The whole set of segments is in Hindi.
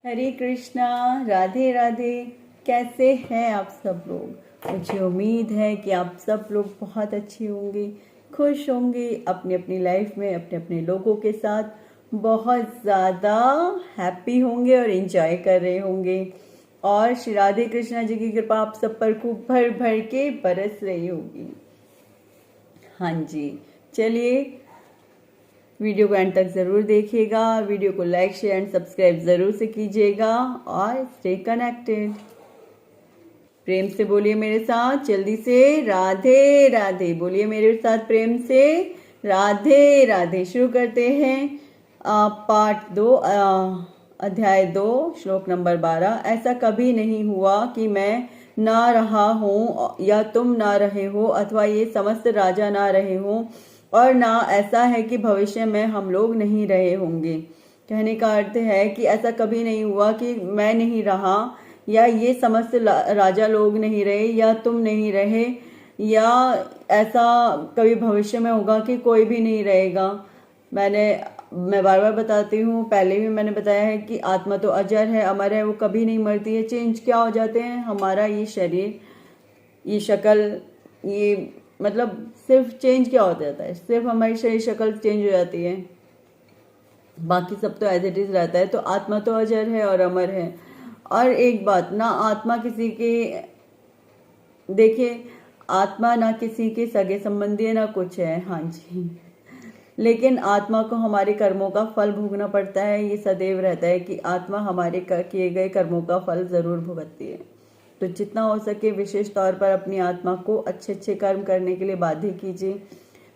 हरे कृष्णा। राधे राधे। कैसे हैं आप सब लोग? मुझे उम्मीद है कि आप सब लोग बहुत अच्छे होंगे, खुश होंगे, अपनी अपनी लाइफ में अपने अपने लोगों के साथ बहुत ज़्यादा हैप्पी होंगे और एंजॉय कर रहे होंगे। और श्री राधे कृष्णा जी की कृपा आप सब पर खूब भर भर के बरस रही होगी। हाँ जी, चलिए वीडियो को एंड तक ज़रूर देखिएगा। वीडियो को लाइक शेयर एंड सब्सक्राइब ज़रूर से कीजिएगा और स्टे कनेक्टेड। प्रेम से बोलिए मेरे साथ जल्दी से राधे राधे। बोलिए मेरे साथ प्रेम से राधे राधे। शुरू करते हैं पार्ट 2, अध्याय 2, श्लोक नंबर 12। ऐसा कभी नहीं हुआ कि मैं ना रहा हूँ या तुम ना रहे हो अथवा ये समस्त राजा ना रहे हो, और ना ऐसा है कि भविष्य में हम लोग नहीं रहे होंगे। कहने का अर्थ है कि ऐसा कभी नहीं हुआ कि मैं नहीं रहा या ये समस्त राजा लोग नहीं रहे या तुम नहीं रहे, या ऐसा कभी भविष्य में होगा कि कोई भी नहीं रहेगा। मैं बार बार बताती हूँ, पहले भी मैंने बताया है कि आत्मा तो अजर है, अमर है, वो कभी नहीं मरती है। चेंज क्या हो जाते हैं? हमारा ये शरीर, ये शक्ल, ये मतलब सिर्फ चेंज क्या हो जाता है? सिर्फ हमारी शरीर शक्ल चेंज हो जाती है, बाकी सब तो एज इट इज रहता है। तो आत्मा तो अजर है और अमर है। और एक बात ना, आत्मा किसी के, देखिए, आत्मा ना किसी के सगे संबंधी है ना कुछ है। हाँ जी, लेकिन आत्मा को हमारे कर्मों का फल भोगना पड़ता है। ये सदैव रहता है कि आत्मा हमारे किए गए कर्मों का फल जरूर भुगतती है। तो जितना हो सके विशेष तौर पर अपनी आत्मा को अच्छे अच्छे कर्म करने के लिए बाध्य कीजिए।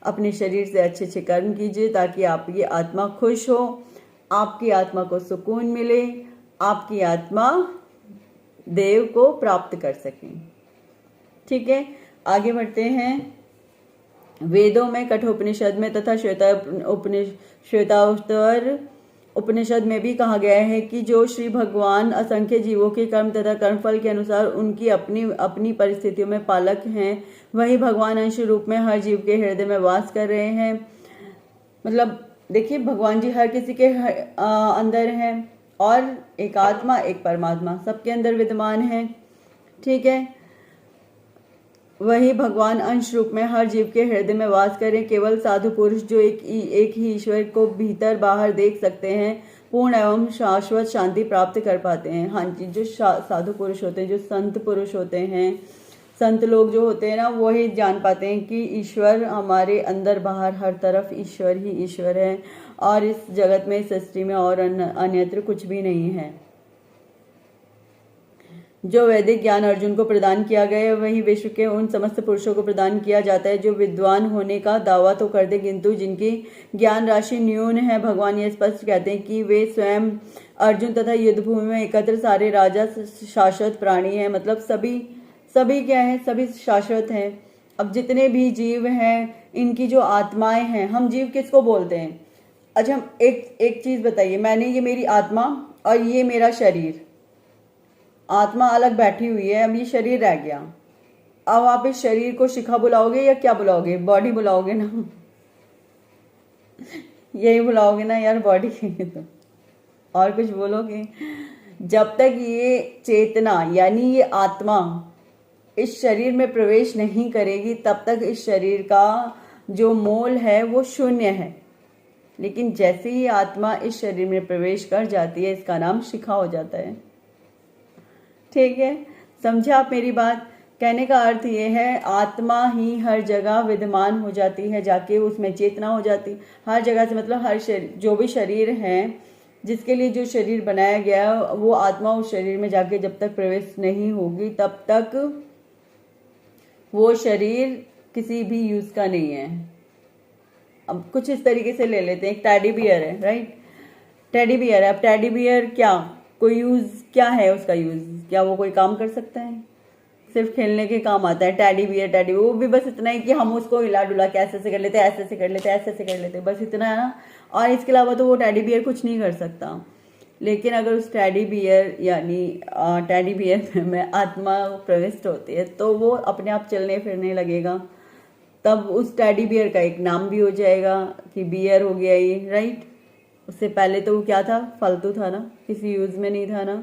अपने शरीर से अच्छे अच्छे कर्म कीजिए ताकि आपकी आत्मा खुश हो, आपकी आत्मा को सुकून मिले, आपकी आत्मा देव को प्राप्त कर सके। ठीक है, आगे बढ़ते हैं। वेदों में, कठोपनिषद में तथा श्वेतावतर उपनिषद में भी कहा गया है कि जो श्री भगवान असंख्य जीवों के कर्म तथा कर्मफल के अनुसार उनकी अपनी अपनी परिस्थितियों में पालक हैं, वही भगवान अंश रूप में हर जीव के हृदय में वास कर रहे हैं। मतलब देखिए, भगवान जी हर किसी के अंदर हैं, और एक आत्मा, एक परमात्मा सबके अंदर विद्यमान है। ठीक है, वही भगवान अंश रूप में हर जीव के हृदय में वास करें। केवल साधु पुरुष जो एक ही ईश्वर को भीतर बाहर देख सकते हैं, पूर्ण एवं शाश्वत शांति प्राप्त कर पाते हैं। हाँ जी, जो साधु पुरुष होते हैं, जो संत पुरुष होते हैं, संत लोग जो होते हैं ना, वही जान पाते हैं कि ईश्वर हमारे अंदर बाहर हर तरफ ईश्वर ही ईश्वर है, और इस जगत में, इस सृष्टि में और अन्यत्र कुछ भी नहीं है। जो वैदिक ज्ञान अर्जुन को प्रदान किया गया वही विश्व के उन समस्त पुरुषों को प्रदान किया जाता है जो विद्वान होने का दावा तो करते किंतु जिनकी ज्ञान राशि न्यून है। भगवान ये स्पष्ट कहते हैं कि वे स्वयं अर्जुन तथा युद्धभूमि में एकत्र सारे राजा शाश्वत प्राणी हैं। मतलब सभी क्या है? सभी शाश्वत हैं। अब जितने भी जीव हैं, इनकी जो आत्माएं हैं, हम जीव किसको बोलते हैं? अच्छा, हम एक चीज बताइए, मैंने, ये मेरी आत्मा और ये मेरा शरीर, आत्मा अलग बैठी हुई है, अब ये शरीर रह गया। अब आप इस शरीर को शिखा बुलाओगे या क्या बुलाओगे? बॉडी बुलाओगे ना? यही बुलाओगे ना यार, बॉडी। तो और कुछ बोलोगे? जब तक ये चेतना यानी ये आत्मा इस शरीर में प्रवेश नहीं करेगी, तब तक इस शरीर का जो मोल है वो शून्य है। लेकिन जैसे ही आत्मा इस शरीर में प्रवेश कर जाती है, इसका नाम शिखा हो जाता है। ठीक है, समझे आप मेरी बात? कहने का अर्थ ये है, आत्मा ही हर जगह विद्यमान हो जाती है, जाके उसमें चेतना हो जाती हर जगह से। मतलब हर शरीर, जो भी शरीर है, जिसके लिए जो शरीर बनाया गया, वो आत्मा उस शरीर में जाके जब तक प्रवेश नहीं होगी, तब तक वो शरीर किसी भी यूज का नहीं है। अब कुछ इस तरीके से ले लेते हैं, एक टेडी बियर है, राइट? टेडी बियर है। अब टेडी बियर क्या, कोई यूज क्या है उसका? यूज क्या वो कोई काम कर सकता है? सिर्फ खेलने के काम आता है टेडी बियर। वो भी बस इतना ही कि हम उसको हिला डुला के ऐसे से कर लेते, ऐसे से कर लेते, ऐसे से कर लेते, बस इतना है ना। और इसके अलावा तो वो टेडी बियर कुछ नहीं कर सकता। लेकिन अगर उस टेडी बियर यानी टेडी बियर में आत्मा प्रविष्ट होती है, तो वो अपने आप चलने फिरने लगेगा। तब उस टेडी बियर का एक नाम भी हो जाएगा कि बियर हो गया ये, राइट? उससे पहले तो वो क्या था, फालतू था ना, किसी यूज में नहीं था ना।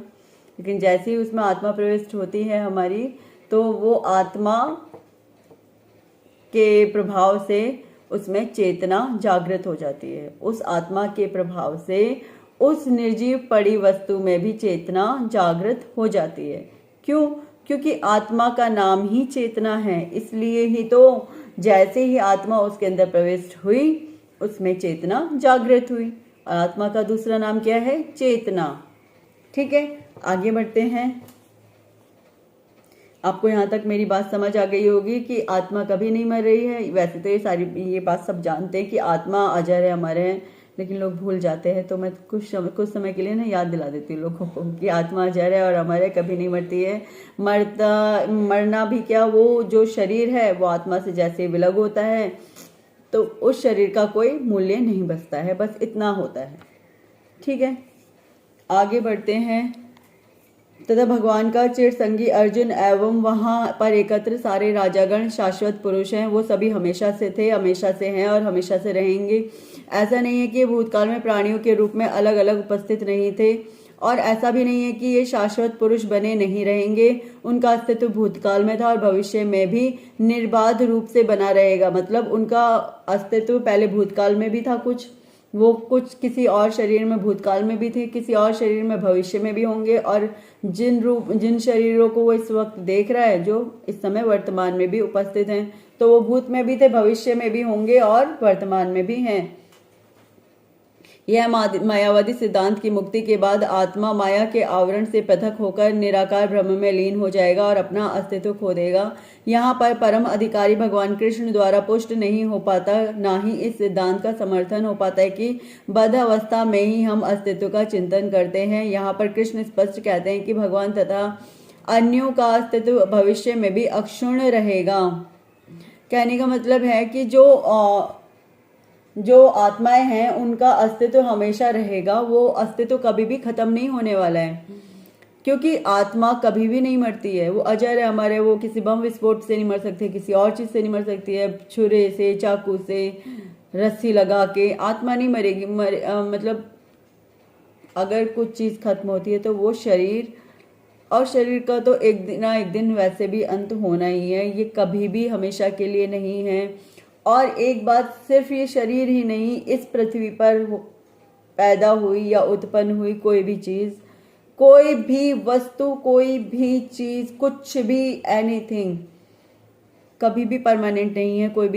लेकिन जैसे ही उसमें आत्मा प्रविष्ट होती है हमारी, तो वो आत्मा के प्रभाव से उसमें चेतना जागृत हो जाती है। उस आत्मा के प्रभाव से उस निर्जीव पड़ी वस्तु में भी चेतना जागृत हो जाती है। क्यों? क्योंकि आत्मा का नाम ही चेतना है, इसलिए ही तो जैसे ही आत्मा उसके अंदर प्रविष्ट हुई उसमें चेतना जागृत हुई। और आत्मा का दूसरा नाम क्या है? चेतना। ठीक है, आगे बढ़ते हैं। आपको यहाँ तक मेरी बात समझ आ गई होगी कि आत्मा कभी नहीं मर रही है। वैसे तो ये बात सब जानते हैं कि आत्मा अजर है, अमर है, लेकिन लोग भूल जाते हैं। तो मैं कुछ समय के लिए ना याद दिला देती हूँ लोगों को कि आत्मा अजर है और अमर है, कभी नहीं मरती है। मरना भी क्या, वो जो शरीर है वो आत्मा से जैसे विलग होता है तो उस शरीर का कोई मूल्य नहीं बचता है, बस इतना होता है। ठीक है, आगे बढ़ते हैं। तथा भगवान का चिर संगी अर्जुन एवं वहां पर एकत्र सारे राजागण शाश्वत पुरुष हैं। वो सभी हमेशा से थे, हमेशा से हैं और हमेशा से रहेंगे। ऐसा नहीं है कि ये भूतकाल में प्राणियों के रूप में अलग अलग उपस्थित नहीं थे, और ऐसा भी नहीं है कि ये शाश्वत पुरुष बने नहीं रहेंगे। उनका अस्तित्व भूतकाल में था और भविष्य में भी निर्बाध रूप से बना रहेगा। मतलब उनका अस्तित्व पहले भूतकाल में भी था, वो कुछ किसी और शरीर में भूतकाल में भी थे, किसी और शरीर में भविष्य में भी होंगे। और जिन शरीरों को वो इस वक्त देख रहा है, जो इस समय वर्तमान में भी उपस्थित हैं, तो वो भूत में भी थे, भविष्य में भी होंगे और वर्तमान में भी हैं। यह मायावादी सिद्धांत की मुक्ति के बाद आत्मा माया के आवरण से पृथक होकर निराकार ब्रह्म में लीन हो जाएगा और अपना अस्तित्व खो देगा। यहाँ पर परम अधिकारी भगवान कृष्ण द्वारा पुष्ट नहीं हो पाता, ना ही इस सिद्धांत का समर्थन हो पाता है कि बद्ध अवस्था में ही हम अस्तित्व का चिंतन करते हैं। यहाँ पर कृष्ण स्पष्ट कहते हैं कि भगवान तथा अन्यों का अस्तित्व भविष्य में भी अक्षुण्ण रहेगा। कहने का मतलब है कि जो आत्माएं हैं उनका अस्तित्व हमेशा रहेगा, वो अस्तित्व कभी भी खत्म नहीं होने वाला है, क्योंकि आत्मा कभी भी नहीं मरती है। वो अजर है, अमर है। वो किसी बम विस्फोट से नहीं मर सकती, किसी और चीज से नहीं मर सकती है, छुरे से, चाकू से, रस्सी लगा के आत्मा नहीं मरेगी। मतलब अगर कुछ चीज खत्म होती है तो वो शरीर, और शरीर का तो एक दिन ना एक दिन वैसे भी अंत होना ही है। ये कभी भी हमेशा के लिए नहीं है। और एक बात, सिर्फ ये शरीर ही नहीं, इस पृथ्वी पर पैदा हुई या उत्पन्न हुई कोई भी चीज, कोई भी वस्तु, कोई भी चीज, कुछ भी, एनीथिंग कभी भी परमानेंट नहीं है। कोई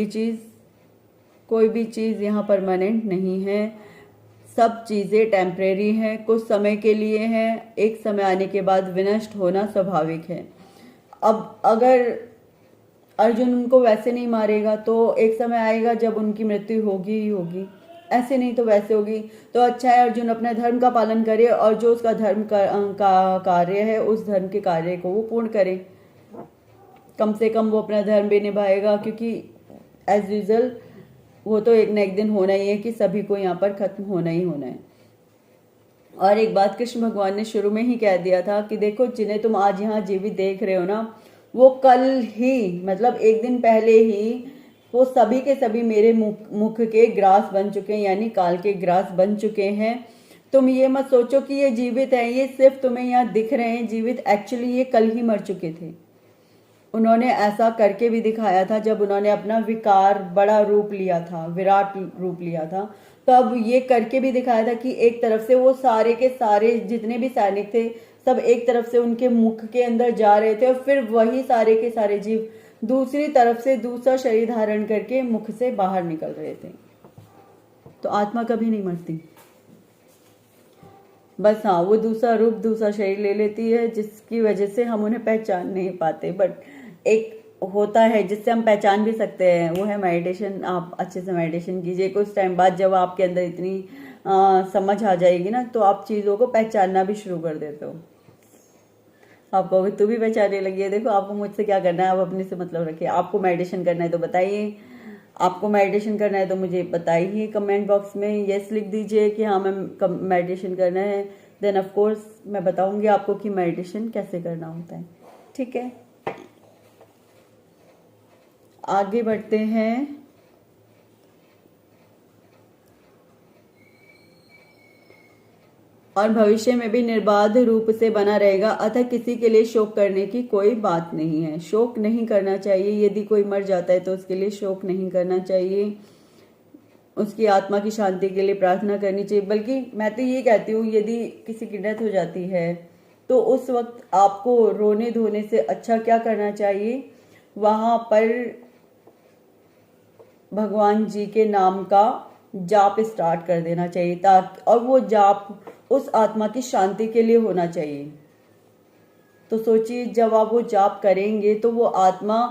भी चीज यहाँ परमानेंट नहीं है। सब चीजें टेम्परेरी हैं, कुछ समय के लिए हैं, एक समय आने के बाद विनष्ट होना स्वाभाविक है। अब अगर अर्जुन उनको वैसे नहीं मारेगा तो एक समय आएगा जब उनकी मृत्यु होगी ही होगी, ऐसे नहीं तो वैसे होगी। तो अच्छा है अर्जुन अपने धर्म का पालन करे और जो उसका धर्म का कार्य है उस धर्म के कार्य को वो पूर्ण करे। कम से कम वो अपना धर्म भी निभाएगा, क्योंकि एज यूजल वो तो एक न एक दिन होना ही है कि सभी को यहाँ पर खत्म होना ही होना है। और एक बात कृष्ण भगवान ने शुरू में ही कह दिया था कि देखो, जिन्हें तुम आज यहाँ जीवित देख रहे हो ना, वो कल ही, मतलब एक दिन पहले ही, वो सभी के सभी मेरे मुख के ग्रास बन चुके हैं, यानी काल के ग्रास बन चुके हैं। तुम ये मत सोचो कि ये जीवित है, ये सिर्फ तुम्हें यहाँ दिख रहे हैं जीवित, एक्चुअली ये कल ही मर चुके थे। उन्होंने ऐसा करके भी दिखाया था जब उन्होंने अपना विकार बड़ा रूप लिया था, विराट रूप लिया था, तब ये करके भी दिखाया था कि एक तरफ से वो सारे के सारे जितने भी सैनिक थे सब एक तरफ से उनके मुख के अंदर जा रहे थे, और फिर वही सारे के सारे जीव दूसरी तरफ से दूसरा शरीर धारण करके मुख से बाहर निकल रहे थे। तो आत्मा कभी नहीं मरती, बस हाँ वो दूसरा रूप, दूसरा शरीर ले लेती है, जिसकी वजह से हम उन्हें पहचान नहीं पाते। बट एक होता है जिससे हम पहचान भी सकते हैं, वो है मेडिटेशन। आप अच्छे से मेडिटेशन कीजिए, कुछ टाइम बाद जब आपके अंदर इतनी समझ आ जाएगी ना, तो आप चीज़ों को पहचानना भी शुरू कर देते हो। आप कहोगे तू भी पहचानने लगी है। देखो, आपको मुझसे क्या करना है, आप अपने से मतलब रखिए। आपको मेडिटेशन करना है तो बताइए, आपको मेडिटेशन करना है तो मुझे बताइए कमेंट बॉक्स में, यस लिख दीजिए कि हाँ मैं मेडिटेशन करना है। देन ऑफ कोर्स मैं बताऊंगी आपको कि मेडिटेशन कैसे करना होता है। ठीक है, आगे बढ़ते हैं। और भविष्य में भी निर्बाध रूप से बना रहेगा। अतः किसी के लिए शोक करने की कोई बात नहीं है। शोक नहीं करना चाहिए। यदि कोई मर जाता है तो उसके लिए शोक नहीं करना चाहिए, उसकी आत्मा की शांति के लिए प्रार्थना करनी चाहिए। बल्कि मैं तो ये कहती हूँ, यदि किसी की डेथ हो जाती है तो उस वक्त आपको रोने धोने से अच्छा क्या करना चाहिए, वहां पर भगवान जी के नाम का जाप स्टार्ट कर देना चाहिए, ताकि और वो जाप उस आत्मा की शांति के लिए होना चाहिए। तो सोचिए, जब आप वो जाप करेंगे तो वो आत्मा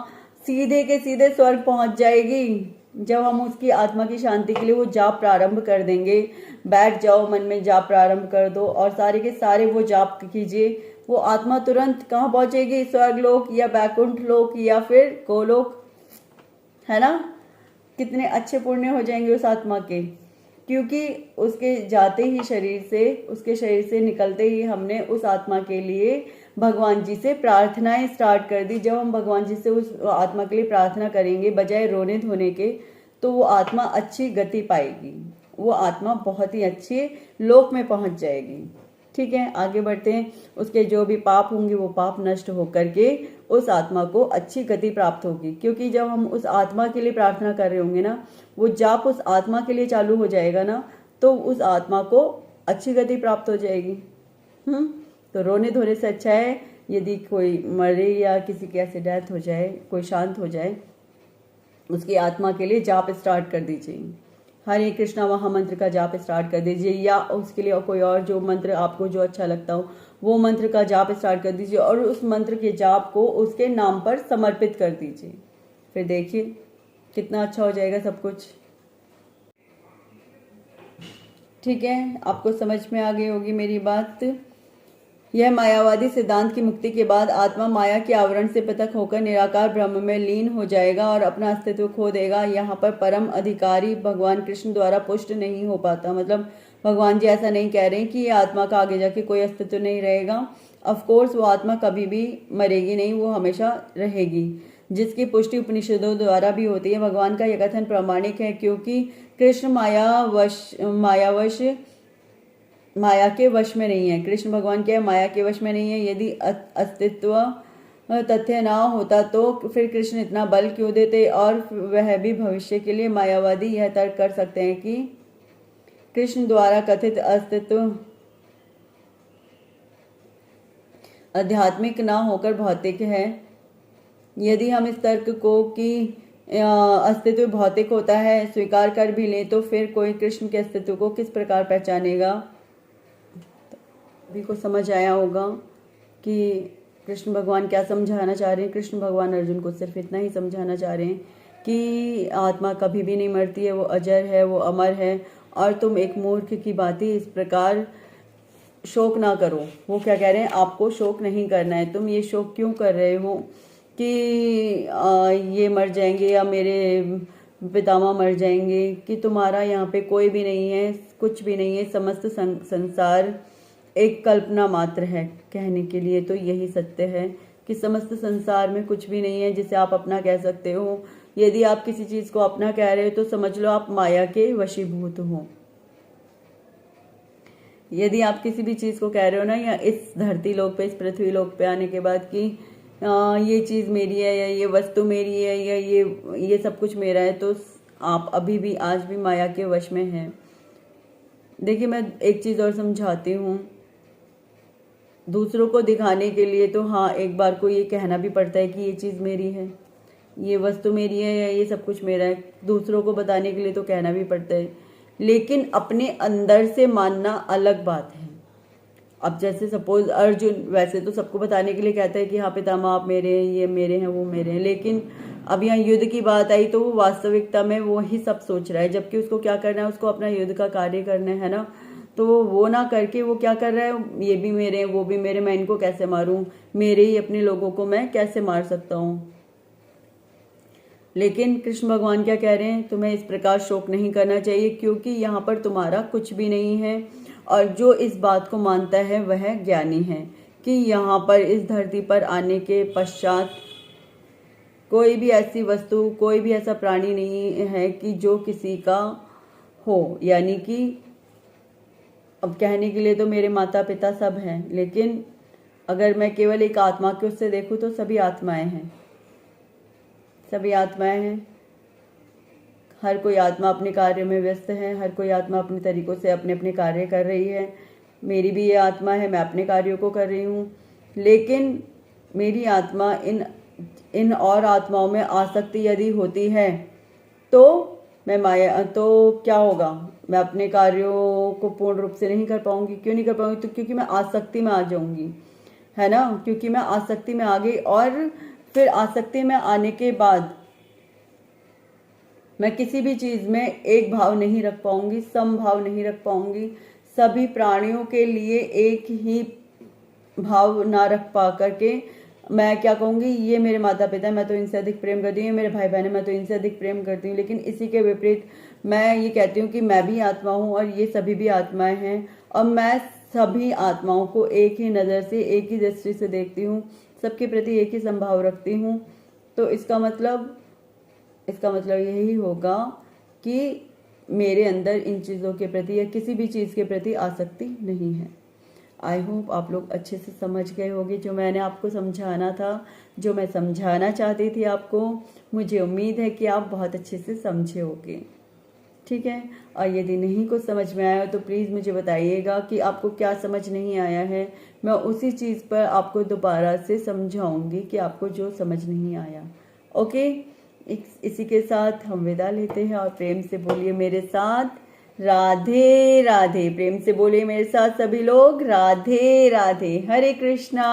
सीधे के सीधे स्वर्ग पहुंच जाएगी। जब हम उसकी आत्मा की शांति के लिए वो जाप प्रारंभ कर देंगे, बैठ जाओ, मन में जाप प्रारंभ कर दो और सारे के सारे वो जाप कीजिए, वो आत्मा तुरंत कहाँ पहुंचेगी, स्वर्ग लोक या बैकुंठ लोक या फिर गोलोक, है ना। कितने अच्छे पुण्य हो जाएंगे उस आत्मा के, क्योंकि उसके जाते ही शरीर से, उसके शरीर से निकलते ही हमने उस आत्मा के लिए भगवान जी से प्रार्थनाएं स्टार्ट कर दी। जब हम भगवान जी से उस आत्मा के लिए प्रार्थना करेंगे बजाय रोने धोने के, तो वो आत्मा अच्छी गति पाएगी, वो आत्मा बहुत ही अच्छे लोक में पहुंच जाएगी। ठीक है, आगे बढ़ते हैं। उसके जो भी पाप होंगे वो पाप नष्ट होकर के उस आत्मा को अच्छी गति प्राप्त होगी, क्योंकि जब हम उस आत्मा के लिए प्रार्थना कर रहे होंगे ना, वो जाप उस आत्मा के लिए चालू हो जाएगा ना, तो उस आत्मा को अच्छी गति प्राप्त हो जाएगी। तो रोने धोने से अच्छा है, यदि कोई मरे या किसी की ऐसी डेथ हो जाए, कोई शांत हो जाए, उसकी आत्मा के लिए जाप स्टार्ट कर दीजिए। हरे कृष्णा महामंत्र का जाप स्टार्ट कर दीजिए, या उसके लिए कोई और जो मंत्र आपको जो अच्छा लगता हो वो मंत्र का जाप स्टार्ट कर दीजिए और उस मंत्र के जाप को उसके नाम पर समर्पित कर दीजिए। फिर देखिए कितना अच्छा हो जाएगा सब कुछ। ठीक है, आपको समझ में आ गई होगी मेरी बात। यह मायावादी सिद्धांत की मुक्ति के बाद आत्मा माया के आवरण से पृथक होकर निराकार ब्रह्म में लीन हो जाएगा और अपना अस्तित्व खो देगा। यहाँ पर परम अधिकारी भगवान कृष्ण द्वारा पुष्ट नहीं हो पाता। मतलब भगवान जी ऐसा नहीं कह रहे हैं कि ये आत्मा का आगे जाके कोई अस्तित्व नहीं रहेगा। ऑफ कोर्स वो आत्मा कभी भी मरेगी नहीं, वो हमेशा रहेगी, जिसकी पुष्टि उपनिषदों द्वारा भी होती है। भगवान का यह कथन प्रामाणिक है, क्योंकि कृष्ण माया के वश में नहीं है। कृष्ण भगवान क्या है, माया के वश में नहीं है। यदि अस्तित्व तथ्य ना होता तो फिर कृष्ण इतना बल क्यों देते, और वह भी भविष्य के लिए। मायावादी यह तर्क कर सकते हैं कि कृष्ण द्वारा कथित अस्तित्व आध्यात्मिक ना होकर भौतिक है। यदि हम इस तर्क को कि अस्तित्व भौतिक होता है स्वीकार कर भी लें, तो फिर कोई कृष्ण के अस्तित्व को किस प्रकार पहचानेगा। सभी को समझ आया होगा कि कृष्ण भगवान क्या समझाना चाह रहे हैं। कृष्ण भगवान अर्जुन को सिर्फ इतना ही समझाना चाह रहे हैं कि आत्मा कभी भी नहीं मरती है, वो अजर है, वो अमर है, और तुम एक मूर्ख की भांति इस प्रकार शोक ना करो। वो क्या कह रहे हैं, आपको शोक नहीं करना है। तुम ये शोक क्यों कर रहे हो कि ये मर जाएंगे या मेरे पितामह मर जाएंगे, कि तुम्हारा यहाँ पे कोई भी नहीं है, कुछ भी नहीं है, समस्त संसार एक कल्पना मात्र है। कहने के लिए तो यही सत्य है कि समस्त संसार में कुछ भी नहीं है जिसे आप अपना कह सकते हो। यदि आप किसी चीज को अपना कह रहे हो तो समझ लो आप माया के वशीभूत हो। यदि आप किसी भी चीज को कह रहे हो ना, या इस धरती लोक पे, इस पृथ्वी लोक पे आने के बाद कि ये चीज मेरी है, या ये वस्तु मेरी है, या ये सब कुछ मेरा है, तो आप अभी भी आज भी माया के वश में हैं। देखिए, मैं एक चीज और समझाती हूँ। दूसरों को दिखाने के लिए तो हाँ, एक बार को ये कहना भी पड़ता है कि ये चीज मेरी है, ये वस्तु मेरी है, या ये सब कुछ मेरा है। दूसरों को बताने के लिए तो कहना भी पड़ता है, लेकिन अपने अंदर से मानना अलग बात है। अब जैसे सपोज अर्जुन वैसे तो सबको बताने के लिए कहता है कि हाँ पितामह आप मेरे हैं, ये मेरे हैं, वो मेरे हैं, लेकिन अब यहाँ युद्ध की बात आई तो वो वास्तविकता में वो ही सब सोच रहा है, जबकि उसको क्या करना है, उसको अपना युद्ध का कार्य करना है ना। तो वो ना करके वो क्या कर रहा है, ये भी मेरे हैं, वो भी मेरे, मैं इनको कैसे मारूं, मेरे ही अपने लोगों को मैं कैसे मार सकता हूँ। लेकिन कृष्ण भगवान क्या कह रहे हैं, तुम्हें इस प्रकार शोक नहीं करना चाहिए, क्योंकि यहाँ पर तुम्हारा कुछ भी नहीं है। और जो इस बात को मानता है वह ज्ञानी है कि यहाँ पर इस धरती पर आने के पश्चात कोई भी ऐसी वस्तु, कोई भी ऐसा प्राणी नहीं है कि जो किसी का हो, यानी कि अब कहने के लिए तो मेरे माता पिता सब हैं, लेकिन अगर मैं केवल एक आत्मा के उससे देखूं तो सभी आत्माएं हैं, सभी आत्माएं हैं। हर कोई आत्मा अपने कार्य में व्यस्त है, हर कोई आत्मा अपने तरीकों से अपने अपने कार्य कर रही है। मेरी भी ये आत्मा है, मैं अपने कार्यों को कर रही हूँ, लेकिन मेरी आत्मा इन और आत्माओं में आसक्ति यदि होती है तो मैं माया, तो क्या होगा, मैं अपने कार्यों को पूर्ण रूप से नहीं कर पाऊंगी। क्यों नहीं कर पाऊंगी? तो क्योंकि मैं आसक्ति में आ जाऊंगी, है ना, क्योंकि मैं आसक्ति में आ गई, और फिर आसक्ति में आने के बाद मैं किसी भी चीज में एक भाव नहीं रख पाऊंगी, समभाव नहीं रख पाऊंगी। सभी प्राणियों के लिए एक ही भाव ना रख पा करके मैं क्या कहूंगी, ये मेरे माता पिता है, मैं तो इनसे अधिक प्रेम करती हूँ, मेरे भाई बहन है, मैं तो इनसे अधिक प्रेम करती हूँ। लेकिन इसी के विपरीत मैं ये कहती हूँ कि मैं भी आत्मा हूँ और ये सभी भी आत्माएं हैं, और मैं सभी आत्माओं को एक ही नज़र से, एक ही दृष्टि से देखती हूँ, सबके प्रति एक ही संभाव रखती हूँ। तो इसका मतलब यही होगा कि मेरे अंदर इन चीज़ों के प्रति या किसी भी चीज़ के प्रति आसक्ति नहीं है। आई होप आप लोग अच्छे से समझ गए होंगे जो मैंने आपको समझाना था, जो मैं समझाना चाहती थी आपको। मुझे उम्मीद है कि आप बहुत अच्छे से समझे होंगे, ठीक है। और यदि नहीं कुछ समझ में आया तो प्लीज़ मुझे बताइएगा कि आपको क्या समझ नहीं आया है। मैं उसी चीज़ पर आपको दोबारा से समझाऊंगी कि आपको जो समझ नहीं आया। ओके, इसी के साथ हम विदा लेते हैं, और प्रेम से बोलिए मेरे साथ राधे राधे। प्रेम से बोलिए मेरे साथ सभी लोग राधे राधे। हरे कृष्णा।